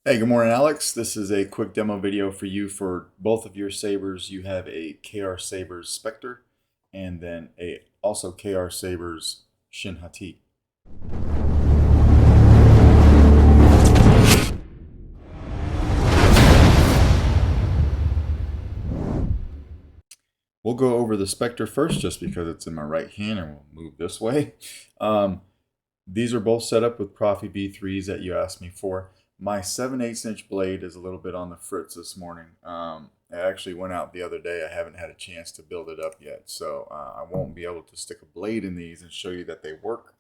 Hey, good morning, Alex. This is a quick demo video for you for both of your sabers. You have a KR Sabers Spectre and then a also KR Sabers Shin Hati. We'll go over the Spectre first just because it's in my right hand and we'll move this way. These are both set up with Proffie V3s that you asked me for. My 7/8" blade is a little bit on the fritz this morning. It actually went out the other day. I haven't had a chance to build it up yet, so I won't be able to stick a blade in these and show you that they work,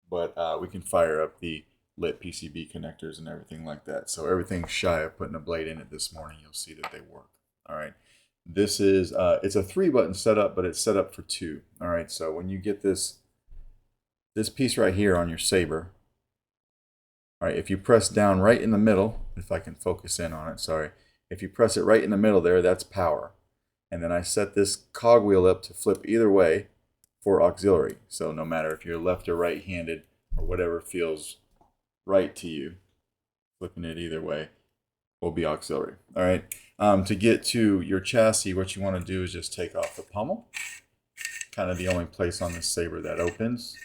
but we can fire up the lit PCB connectors and everything like that. So everything's shy of putting a blade in it this morning. You'll see that they work. All right. This is, it's a 3-button setup, but it's set up for 2. All right, so when you get this piece right here on your saber, all right, if you press down right in the middle, if I can focus in on it, sorry. If you press it right in the middle there, that's power. And then I set this cogwheel up to flip either way for auxiliary. So no matter if you're left or right-handed or whatever feels right to you, flipping it either way will be auxiliary. All right. To get to your chassis, what you want to do is just take off the pommel. Kind of the only place on this saber that opens.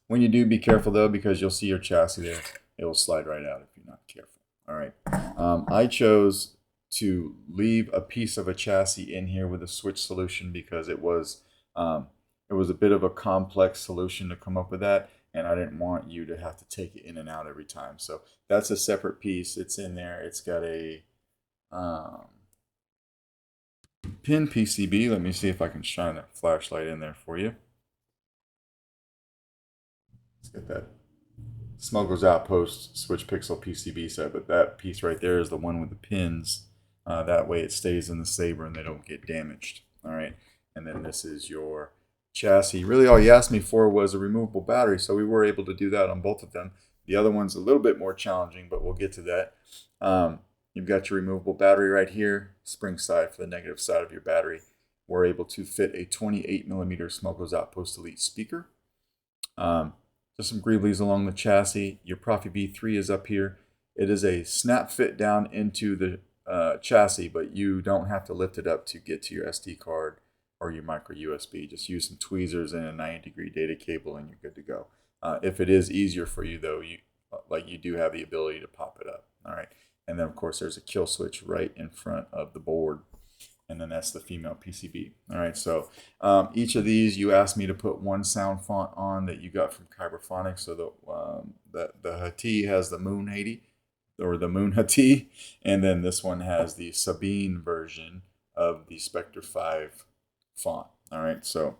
When you do, be careful though, because you'll see your chassis there. It will slide right out if you're not careful. All right. I chose to leave a piece of a chassis in here with a switch solution because it was a bit of a complex solution to come up with that, and I didn't want you to have to take it in and out every time. So that's a separate piece. It's in there. It's got a pin PCB. Let me see if I can shine a flashlight in there for you. Let's get that Smuggler's Outpost switch pixel PCB set, but that piece right there is the one with the pins. That way it stays in the saber and they don't get damaged. All right, and then this is your chassis. Really all you asked me for was a removable battery, so we were able to do that on both of them. The other one's a little bit more challenging, but we'll get to that. You've got your removable battery right here, spring side for the negative side of your battery. We're able to fit a 28mm Smuggler's Outpost Elite speaker. Just some greeblies along the chassis. Your Proffie V3 is up here. It is a snap fit down into the chassis, but you don't have to lift it up to get to your SD card or your micro USB. Just use some tweezers and a 90-degree data cable and you're good to go. If it is easier for you though, you do have the ability to pop it up. All right. And then of course there's a kill switch right in front of the board. And then that's the female PCB. All right, so each of these you asked me to put one sound font on that you got from Kyberphonics. So the Hati has the Moon Hati, or the Moon Hati, and then this one has the Sabine version of the Spectre 5 font. All right, so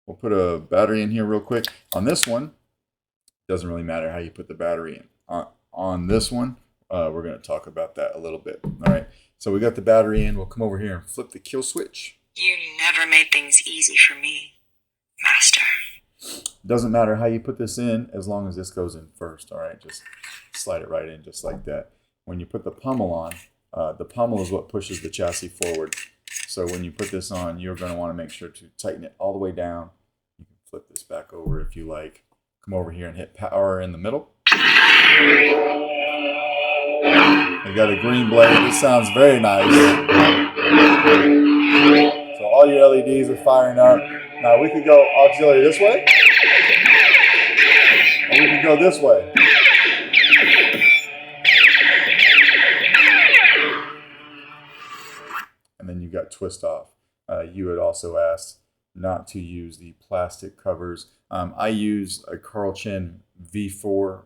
we'll put a battery in here real quick. On this one, doesn't really matter how you put the battery in. On this one, we're going to talk about that a little bit. All right. So we got the battery in. We'll come over here and flip the kill switch. You never made things easy for me, Master. Doesn't matter how you put this in as long as this goes in first. All right, just slide it right in just like that. When you put the pommel on, the pommel is what pushes the chassis forward. So when you put this on, you're going to want to make sure to tighten it all the way down. You can flip this back over if you like. Come over here and hit power in the middle. You got a green blade. This sounds very nice. So all your LEDs are firing up. Now we could go auxiliary this way, or we could go this way. And then you got twist off. You had also asked not to use the plastic covers. I use a Carl Chen V4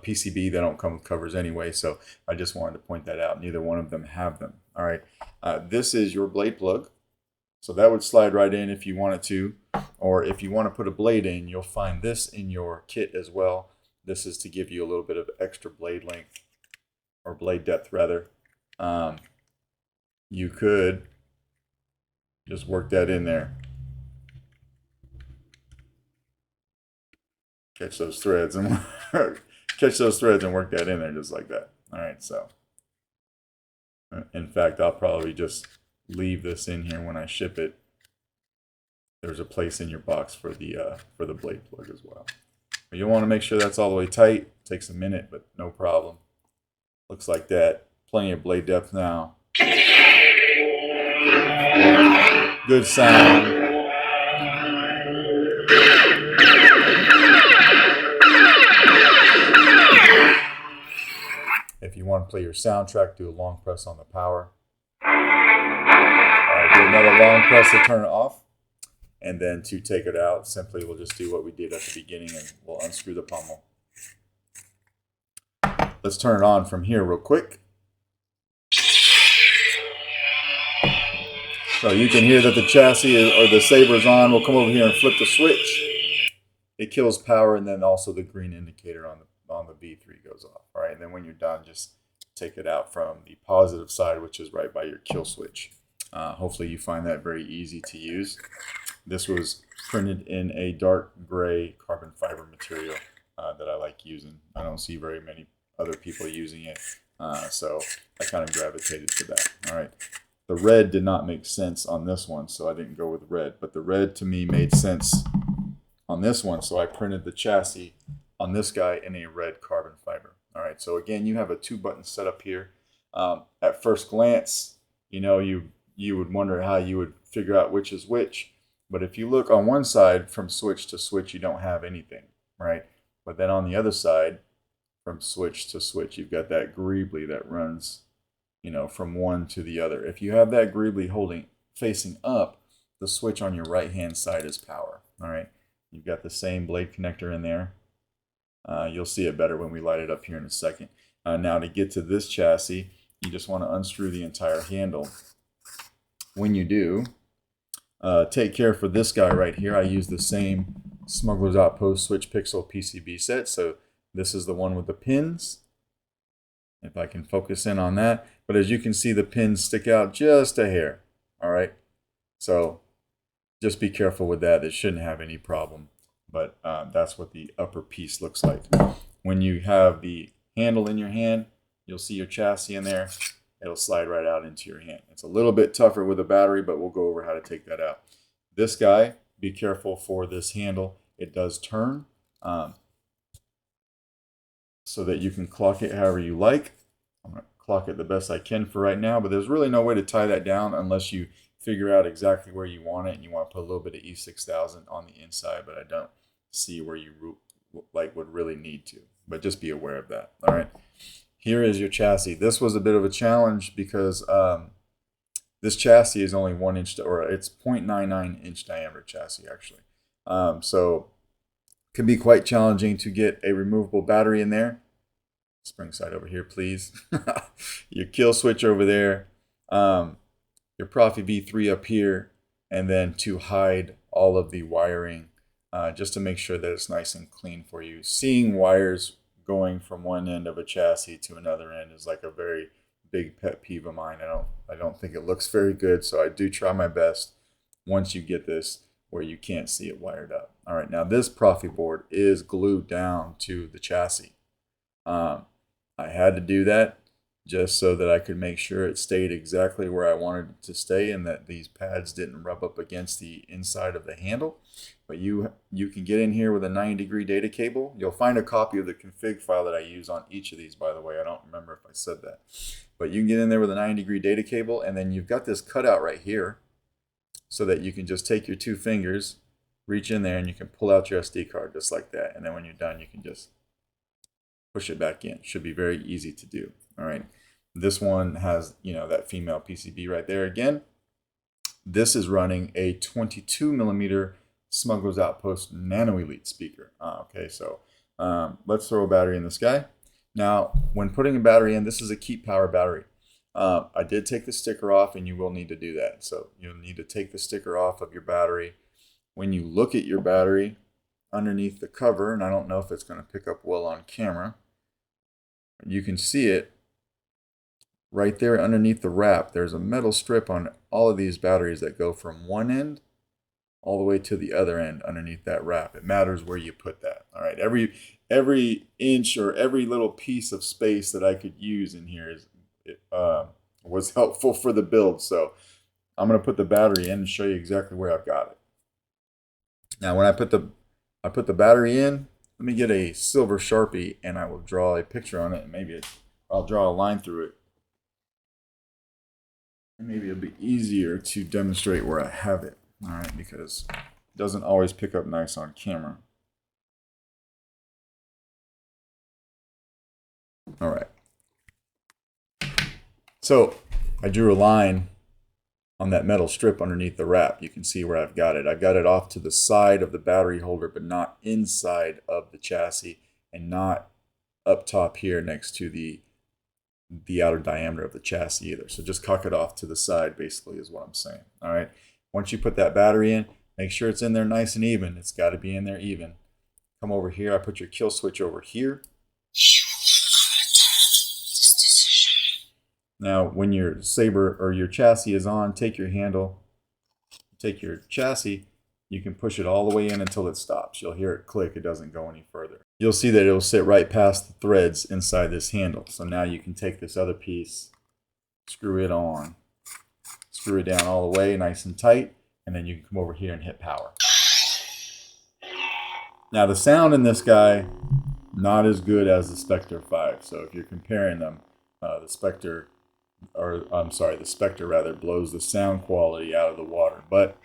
PCB. They don't come with covers anyway, so I just wanted to point that out. Neither one of them have them. All right, this is your blade plug, so that would slide right in if you wanted to, or if you want to put a blade in, you'll find this in your kit as well. This is to give you a little bit of extra blade length, or blade depth rather. You could just work that in there. Catch those threads and work that in there just like that. All right, so in fact, I'll probably just leave this in here when I ship it. There's a place in your box for the blade plug as well. But you'll want to make sure that's all the way tight. It takes a minute, but no problem. Looks like that. Plenty of blade depth now. Good sound. If you want to play your soundtrack, do a long press on the power. Alright, do another long press to turn it off. And then to take it out, simply we'll just do what we did at the beginning and we'll unscrew the pommel. Let's turn it on from here real quick. So you can hear that the chassis or the saber is on. We'll come over here and flip the switch. It kills power, and then also the green indicator on the B3 goes off. All right, and then when you're done, just take it out from the positive side, which is right by your kill switch. Hopefully you find that very easy to use. This was printed in a dark gray carbon fiber material that I like using. I don't see very many other people using it, so I kind of gravitated to that. All right, the red did not make sense on this one, so I didn't go with red, but the red to me made sense on this one, so I printed the chassis on this guy in a red carbon fiber. All right, so again, you have a 2-button setup here. At first glance, you know, you would wonder how you would figure out which is which, but if you look on one side from switch to switch, you don't have anything, right? But then on the other side, from switch to switch, you've got that greebly that runs, you know, from one to the other. If you have that greebly facing up, the switch on your right hand side is power. All right, you've got the same blade connector in there. You'll see it better when we light it up here in a second. Now to get to this chassis, you just want to unscrew the entire handle. When you do, take care for this guy right here. I use the same Smuggler's Outpost Switch Pixel PCB set, so this is the one with the pins. If I can focus in on that. But as you can see, the pins stick out just a hair. All right. So just be careful with that. It shouldn't have any problem. But that's what the upper piece looks like. When you have the handle in your hand, you'll see your chassis in there. It'll slide right out into your hand. It's a little bit tougher with a battery, but we'll go over how to take that out. This guy, be careful for this handle. It does turn. So that you can clock it however you like. I'm going to clock it the best I can for right now, but there's really no way to tie that down unless you figure out exactly where you want it, and you want to put a little bit of E6000 on the inside, but I don't see where you would really need to. But just be aware of that. All right. Here is your chassis. This was a bit of a challenge because this chassis is only 1 inch, or it's 0.99 inch diameter chassis actually. So can be quite challenging to get a removable battery in there. Spring side over here, please. Your kill switch over there. Your Proffie V3 up here. And then to hide all of the wiring, just to make sure that it's nice and clean for you. Seeing wires going from one end of a chassis to another end is like a very big pet peeve of mine. I don't think it looks very good, so I do try my best once you get this where you can't see it wired up. All right, now this Proffie board is glued down to the chassis. I had to do that just so that I could make sure it stayed exactly where I wanted it to stay and that these pads didn't rub up against the inside of the handle. But you can get in here with a 90-degree data cable. You'll find a copy of the config file that I use on each of these, by the way. I don't remember if I said that. But you can get in there with a 90-degree data cable, and then you've got this cutout right here so that you can just take your 2 fingers, reach in there, and you can pull out your SD card just like that. And then when you're done, you can just push it back in. Should be very easy to do. All right. This one has, that female PCB right there again. This is running a 22mm Smuggler's Outpost Nano Elite speaker. Okay, so let's throw a battery in this guy. Now, when putting a battery in, this is a keep power battery. I did take the sticker off, and you will need to do that. So you'll need to take the sticker off of your battery. When you look at your battery underneath the cover, and I don't know if it's going to pick up well on camera, you can see it right there underneath the wrap. There's a metal strip on all of these batteries that go from one end all the way to the other end underneath that wrap. It matters where you put that. All right, every inch or every little piece of space that I could use in here was helpful for the build. So I'm going to put the battery in and show you exactly where I've got it. Now, when I put the battery in, Let me get a silver Sharpie and I will draw a picture on it, and maybe I'll draw a line through it. And maybe it'll be easier to demonstrate where I have it. All right, because it doesn't always pick up nice on camera. All right. So I drew a line on that metal strip underneath the wrap. You can see where I've got it. I've got it off to the side of the battery holder, but not inside of the chassis, and not up top here next to the outer diameter of the chassis either. So just cock it off to the side, basically, is what I'm saying. All right. Once you put that battery in, make sure it's in there nice and even. It's got to be in there even. Come over here. I put your kill switch over here. Now, when your saber or your chassis is on, take your handle, take your chassis, you can push it all the way in until it stops. You'll hear it click. It doesn't go any further. You'll see that it'll sit right past the threads inside this handle. So now you can take this other piece, screw it on, screw it down all the way nice and tight, and then you can come over here and hit power. Now the sound in this guy, not as good as the Spectre 5. So if you're comparing them, the Spectre rather, blows the sound quality out of the water. But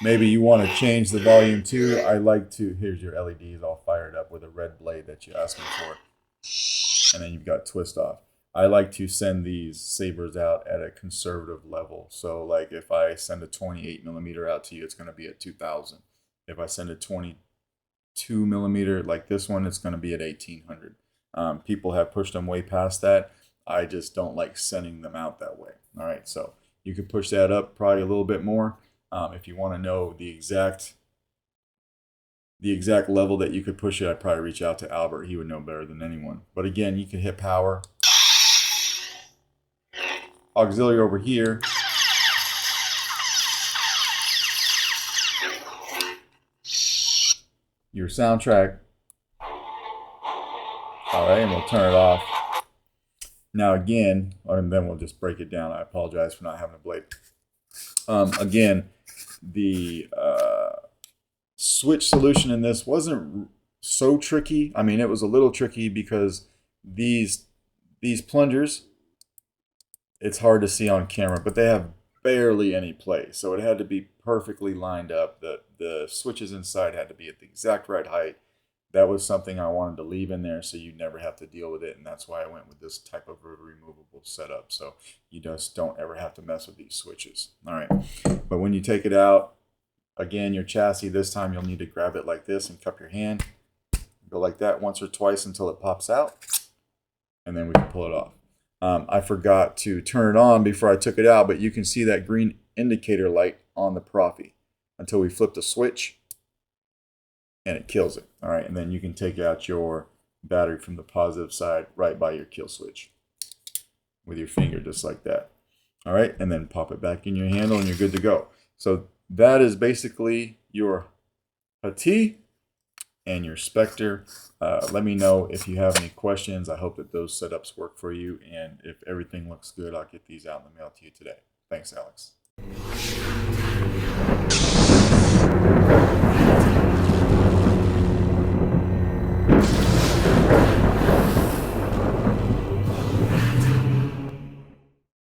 maybe you want to change the volume too. I like to, here's your LEDs all fired up with a red blade that you asked me for. And then you've got twist off. I like to send these sabers out at a conservative level. So like if I send a 28mm out to you, it's going to be at 2000. If I send a 22mm like this one, it's going to be at 1800. People have pushed them way past that. I just don't like sending them out that way. All right, so you could push that up probably a little bit more. If you want to know the exact level that you could push it, I'd probably reach out to Albert. He would know better than anyone. But again, you can hit power. Auxiliary over here. Your soundtrack. All right, and we'll turn it off. Now again, and then we'll just break it down. I apologize for not having a blade. Again, the switch solution in this wasn't so tricky. I mean, it was a little tricky because these plungers, it's hard to see on camera, but they have barely any play. So it had to be perfectly lined up. The switches inside had to be at the exact right height. That was something I wanted to leave in there so you'd never have to deal with it, and that's why I went with this type of removable setup, so you just don't ever have to mess with these switches. All right, but when you take it out, again, your chassis, this time you'll need to grab it like this and cup your hand. Go like that once or twice until it pops out, and then we can pull it off. I forgot to turn it on before I took it out, but you can see that green indicator light on the Proffie until we flip the switch, and it kills it. All right, and then you can take out your battery from the positive side right by your kill switch with your finger, just like that. All right, and then pop it back in your handle and you're good to go. So that is basically your Hati and your Spectre. Let me know if you have any questions. I hope that those setups work for you, and if everything looks good, I'll get these out in the mail to you today. Thanks, Alex.